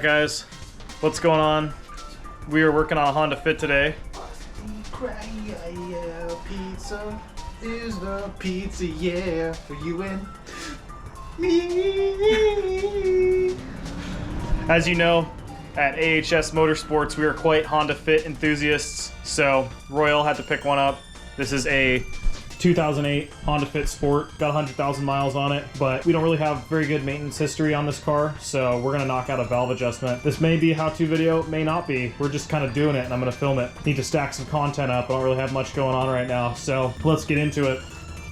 guys, what's going on? We are working on a Honda Fit today. Pizza is the pizza, yeah, for you and me. As you know, at AHS Motorsports, we are quite Honda Fit enthusiasts, so Royel had to pick one up. This is a 2008 Honda Fit Sport, got 100,000 miles on it, but we don't really have very good maintenance history on this car, so we're gonna knock out a valve adjustment. This may be a how-to video, may not be. We're just kind of doing it, and I'm gonna film it. Need to stack some content up. I don't really have much going on right now, so let's get into it.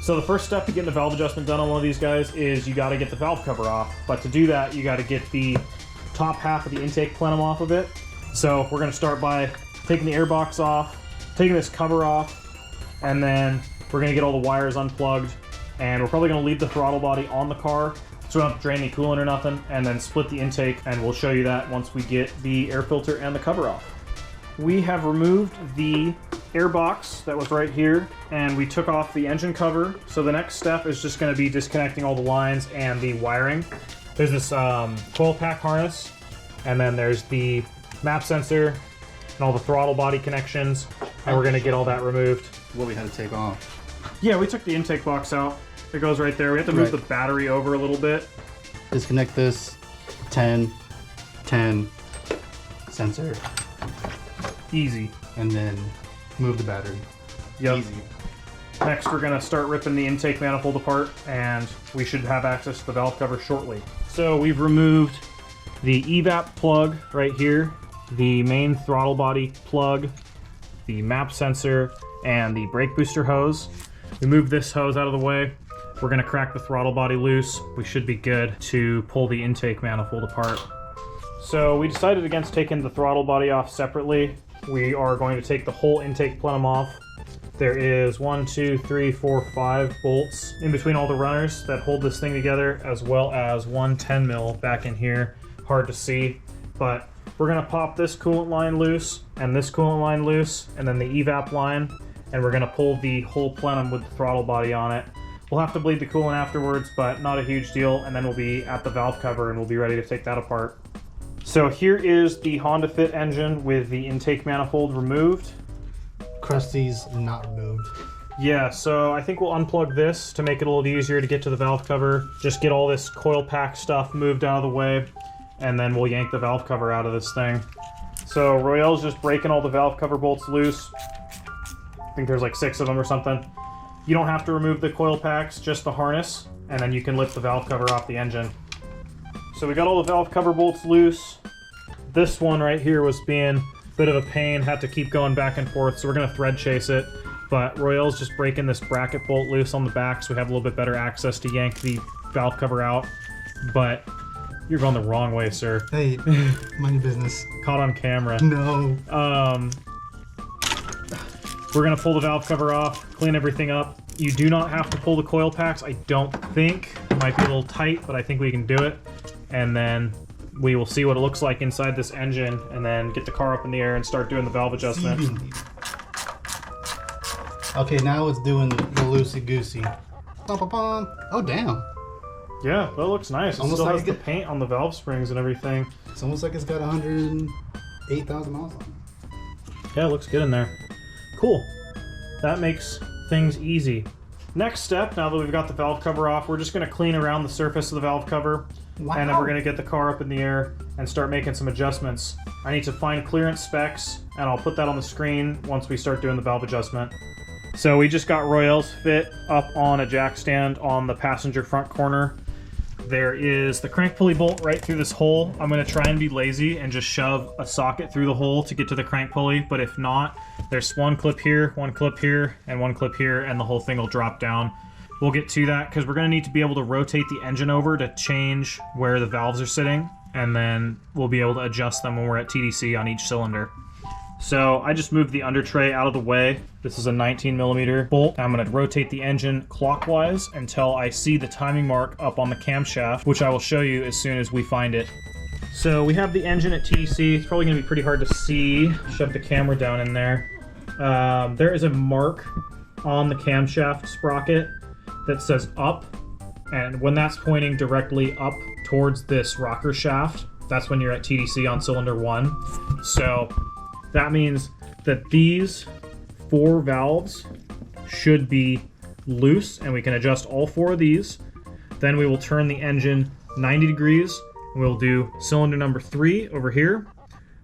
So the first step to getting the valve adjustment done on one of these guys is you gotta get the valve cover off, but to do that, you gotta get the top half of the intake plenum off of it. So we're gonna start by taking the airbox off, taking this cover off, and then we're gonna get all the wires unplugged, and we're probably gonna leave the throttle body on the car so we don't have to drain any coolant or nothing, and then split the intake, and we'll show you that once we get the air filter and the cover off. We have removed the airbox that was right here, and we took off the engine cover. So the next step is just gonna be disconnecting all the lines and the wiring. There's this coil pack harness, and then there's the map sensor and all the throttle body connections, and we're gonna get all that removed. What we had to take off. Yeah, we took the intake box out. It goes right there. We have to move the battery over a little bit. Disconnect this 10 sensor. Easy. And then move the battery. Yep. Easy. Next, we're gonna start ripping the intake manifold apart, and we should have access to the valve cover shortly. So we've removed the evap plug right here, the main throttle body plug, the map sensor, and the brake booster hose. We moved this hose out of the way. We're gonna crack the throttle body loose. We should be good to pull the intake manifold apart. So we decided against taking the throttle body off separately. We are going to take the whole intake plenum off. There is 1, 2, 3, 4, 5 bolts in between all the runners that hold this thing together, as well as one 10 mil back in here. Hard to see, but we're gonna pop this coolant line loose and this coolant line loose, and then the evap line, and we're gonna pull the whole plenum with the throttle body on it. We'll have to bleed the coolant afterwards, but not a huge deal, and then we'll be at the valve cover and we'll be ready to take that apart. So here is the Honda Fit engine with the intake manifold removed. Krusty's not removed. Yeah, so I think we'll unplug this to make it a little easier to get to the valve cover. Just get all this coil pack stuff moved out of the way, and then we'll yank the valve cover out of this thing. So Royel's just breaking all the valve cover bolts loose. I think there's like 6 of them or something. You don't have to remove the coil packs, just the harness, and then you can lift the valve cover off the engine. So we got all the valve cover bolts loose. This one right here was being a bit of a pain, had to keep going back and forth, so we're gonna thread chase it. But Royel's just breaking this bracket bolt loose on the back so we have a little bit better access to yank the valve cover out. But you're going the wrong way, sir. Hey, mind your business. Caught on camera. No. We're gonna pull the valve cover off, clean everything up. You do not have to pull the coil packs, I don't think. It might be a little tight, but I think we can do it. And then we will see what it looks like inside this engine, and then get the car up in the air and start doing the valve adjustment. Okay, now it's doing the loosey-goosey. Oh, damn. Yeah, that looks nice. It Almost still like has the paint on the valve springs and everything. It's almost like it's got 108,000 miles on it. Yeah, it looks good in there. Cool. That makes things easy. Next step, now that we've got the valve cover off, we're just going to clean around the surface of the valve cover. Wow. And then we're going to get the car up in the air and start making some adjustments. I need to find clearance specs, and I'll put that on the screen once we start doing the valve adjustment. So we just got Royel's Fit up on a jack stand on the passenger front corner. There is the crank pulley bolt right through this hole. I'm going to try and be lazy and just shove a socket through the hole to get to the crank pulley, but if not, there's one clip here, and one clip here, and the whole thing will drop down. We'll get to that because we're going to need to be able to rotate the engine over to change where the valves are sitting, and then we'll be able to adjust them when we're at TDC on each cylinder. So I just moved the under tray out of the way. This is a 19mm bolt. I'm going to rotate the engine clockwise until I see the timing mark up on the camshaft, which I will show you as soon as we find it. So we have the engine at TDC. It's probably going to be pretty hard to see. Shove the camera down in there. There is a mark on the camshaft sprocket that says up, and when that's pointing directly up towards this rocker shaft, that's when you're at TDC on cylinder 1. So that means that these 4 valves should be loose, and we can adjust all 4 of these. Then we will turn the engine 90 degrees. We'll do cylinder number 3 over here.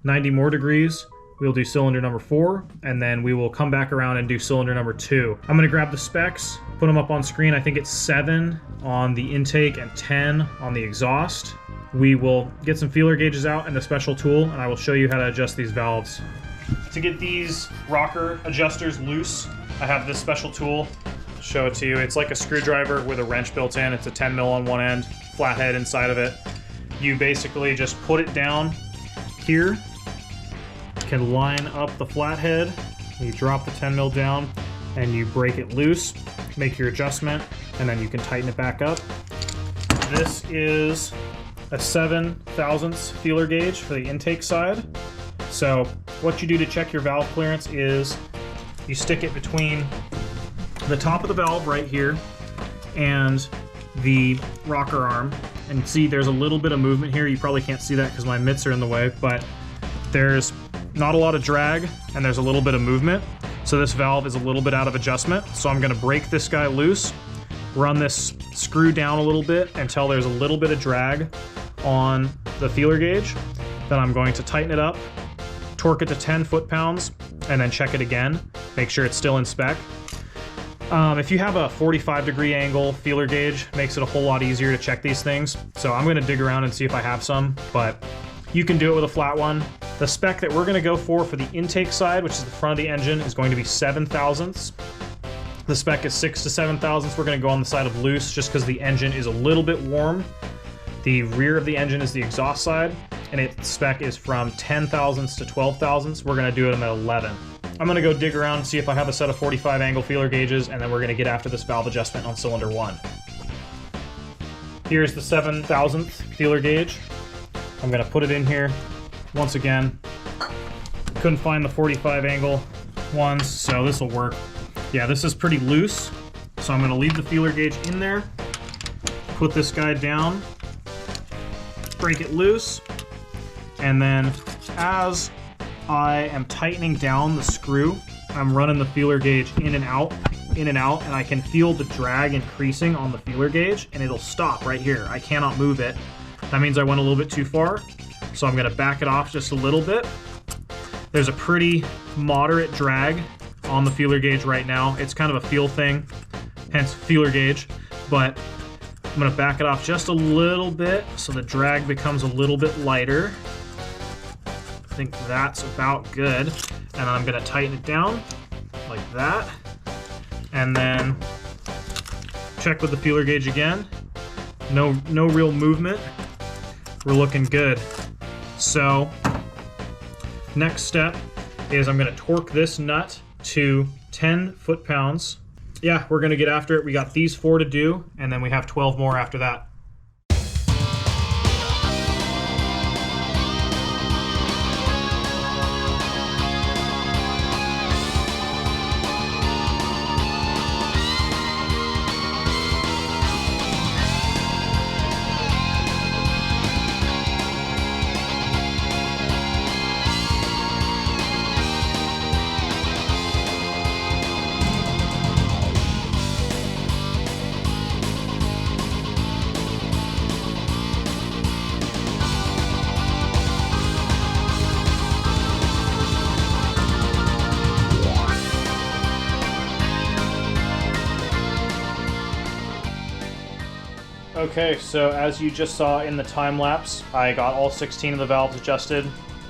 90 more degrees. We'll do cylinder number 4, and then we will come back around and do cylinder number 2. I'm gonna grab the specs, put them up on screen. I think it's 7 on the intake and 10 on the exhaust. We will get some feeler gauges out and a special tool, and I will show you how to adjust these valves. To get these rocker adjusters loose, I have this special tool. I'll show it to you. It's like a screwdriver with a wrench built in. It's a 10 mil on one end, flathead inside of it. You basically just put it down here, can line up the flathead, you drop the 10 mil down, and you break it loose, make your adjustment, and then you can tighten it back up. This is a 7/1000 feeler gauge for the intake side. So what you do to check your valve clearance is you stick it between the top of the valve right here and the rocker arm. And see, there's a little bit of movement here. You probably can't see that because my mitts are in the way, but there's not a lot of drag and there's a little bit of movement. So this valve is a little bit out of adjustment. So I'm gonna break this guy loose, run this screw down a little bit until there's a little bit of drag on the feeler gauge. Then I'm going to tighten it up, torque it to 10 foot-pounds, and then check it again. Make sure it's still in spec. If you have a 45-degree angle feeler gauge, makes it a whole lot easier to check these things. So I'm gonna dig around and see if I have some, but you can do it with a flat one. The spec that we're gonna go for the intake side, which is the front of the engine, is going to be 7/1000. The spec is 6 to 7/1000. We're gonna go on the side of loose just because the engine is a little bit warm. The rear of the engine is the exhaust side, and its spec is from 10/1000 to 12/1000. We're gonna do them at 11. I'm gonna go dig around and see if I have a set of 45 angle feeler gauges, and then we're gonna get after this valve adjustment on cylinder 1. Here's the 7/1000 feeler gauge. I'm gonna put it in here. Once again, couldn't find the 45 angle ones, so this will work. Yeah, this is pretty loose, so I'm gonna leave the feeler gauge in there, put this guy down, break it loose, and then as I am tightening down the screw, I'm running the feeler gauge in and out, and I can feel the drag increasing on the feeler gauge, and it'll stop right here. I cannot move it. That means I went a little bit too far, so I'm gonna back it off just a little bit. There's a pretty moderate drag on the feeler gauge right now. It's kind of a feel thing, hence feeler gauge, but I'm gonna back it off just a little bit so the drag becomes a little bit lighter. I think that's about good. And then I'm gonna tighten it down like that. And then check with the feeler gauge again. No real movement. We're looking good. So next step is I'm gonna torque this nut to 10 foot-pounds. Yeah, we're gonna get after it. We got these 4 to do, and then we have 12 more after that. Okay, so as you just saw in the time lapse, I got all 16 of the valves adjusted.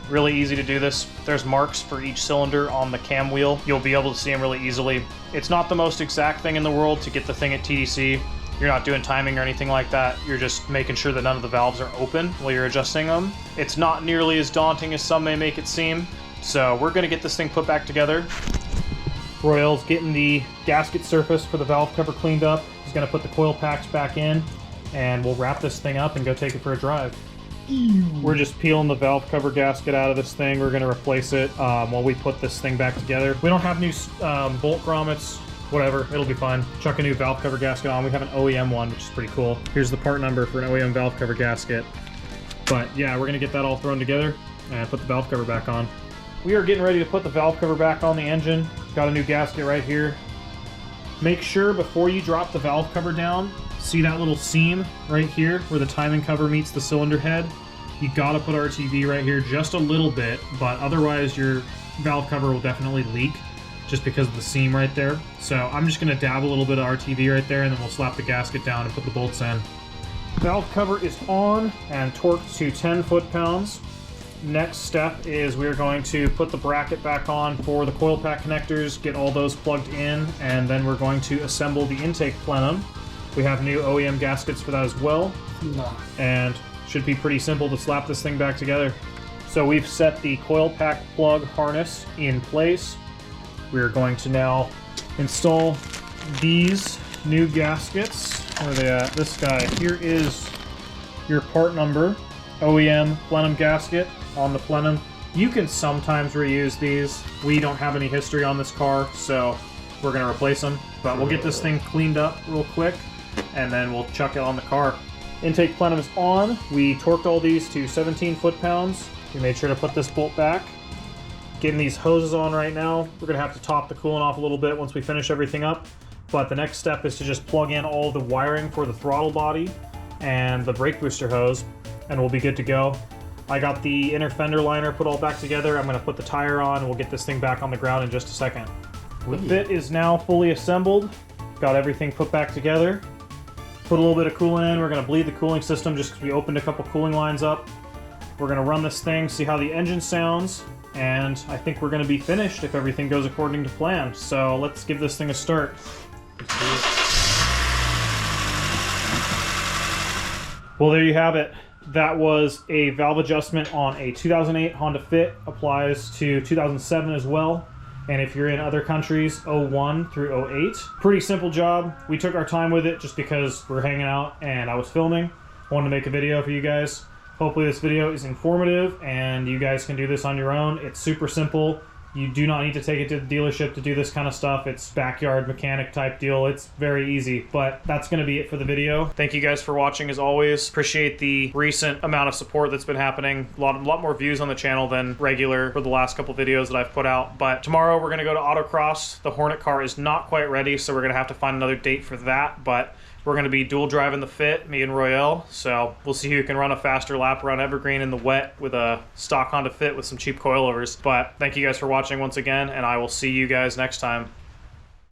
Really easy to do this. There's marks for each cylinder on the cam wheel. You'll be able to see them really easily. It's not the most exact thing in the world to get the thing at TDC. You're not doing timing or anything like that. You're just making sure that none of the valves are open while you're adjusting them. It's not nearly as daunting as some may make it seem. So we're gonna get this thing put back together. Royel's getting the gasket surface for the valve cover cleaned up. He's gonna put the coil packs back in, and we'll wrap this thing up and go take it for a drive. We're just peeling the valve cover gasket out of this thing. We're gonna replace it while we put this thing back together. We don't have new bolt grommets, whatever, it'll be fine. Chuck a new valve cover gasket on. We have an OEM one, which is pretty cool. Here's the part number for an OEM valve cover gasket. But yeah, we're gonna get that all thrown together and put the valve cover back on. We are getting ready to put the valve cover back on the engine. Got a new gasket right here. Make sure before you drop the valve cover down, see that little seam right here where the timing cover meets the cylinder head? You gotta put RTV right here just a little bit, but otherwise your valve cover will definitely leak just because of the seam right there. So I'm just gonna dab a little bit of RTV right there and then we'll slap the gasket down and put the bolts in. Valve cover is on and torqued to 10 foot-pounds. Next step is we're going to put the bracket back on for the coil pack connectors, get all those plugged in, and then we're going to assemble the intake plenum. We have new OEM gaskets for that as well. And should be pretty simple to slap this thing back together. So we've set the coil pack plug harness in place. We're going to now install these new gaskets. Where are they at? This guy. Here is your part number. OEM plenum gasket on the plenum. You can sometimes reuse these. We don't have any history on this car, so we're going to replace them. But we'll get this thing cleaned up real quick, and then we'll chuck it on the car. Intake plenum is on. We torqued all these to 17 foot-pounds. We made sure to put this bolt back. Getting these hoses on right now. We're going to have to top the coolant off a little bit once we finish everything up. But the next step is to just plug in all the wiring for the throttle body and the brake booster hose, and we'll be good to go. I got the inner fender liner put all back together. I'm going to put the tire on, and we'll get this thing back on the ground in just a second. The bit is now fully assembled. Got everything put back together. Put a little bit of coolant in. We're going to bleed the cooling system just because we opened a couple cooling lines up. We're going to run this thing, see how the engine sounds, and I think we're going to be finished if everything goes according to plan. So let's give this thing a start. Well, there you have it. That was a valve adjustment on a 2008 Honda Fit. Applies to 2007 as well. And if you're in other countries, 01 through 08. Pretty simple job. We took our time with it just because we're hanging out and I was filming. Wanted to make a video for you guys. Hopefully this video is informative and you guys can do this on your own. It's super simple. You do not need to take it to the dealership to do this kind of stuff. It's backyard mechanic type deal. It's very easy, but that's going to be it for the video. Thank you guys for watching as always. Appreciate the recent amount of support that's been happening. A lot more views on the channel than regular for the last couple videos that I've put out. But tomorrow we're going to go to autocross. The Hornet car is not quite ready, so we're going to have to find another date for that. But we're going to be dual driving the Fit, me and Royel. So we'll see who can run a faster lap around Evergreen in the wet with a stock Honda Fit with some cheap coilovers. But thank you guys for watching once again, and I will see you guys next time.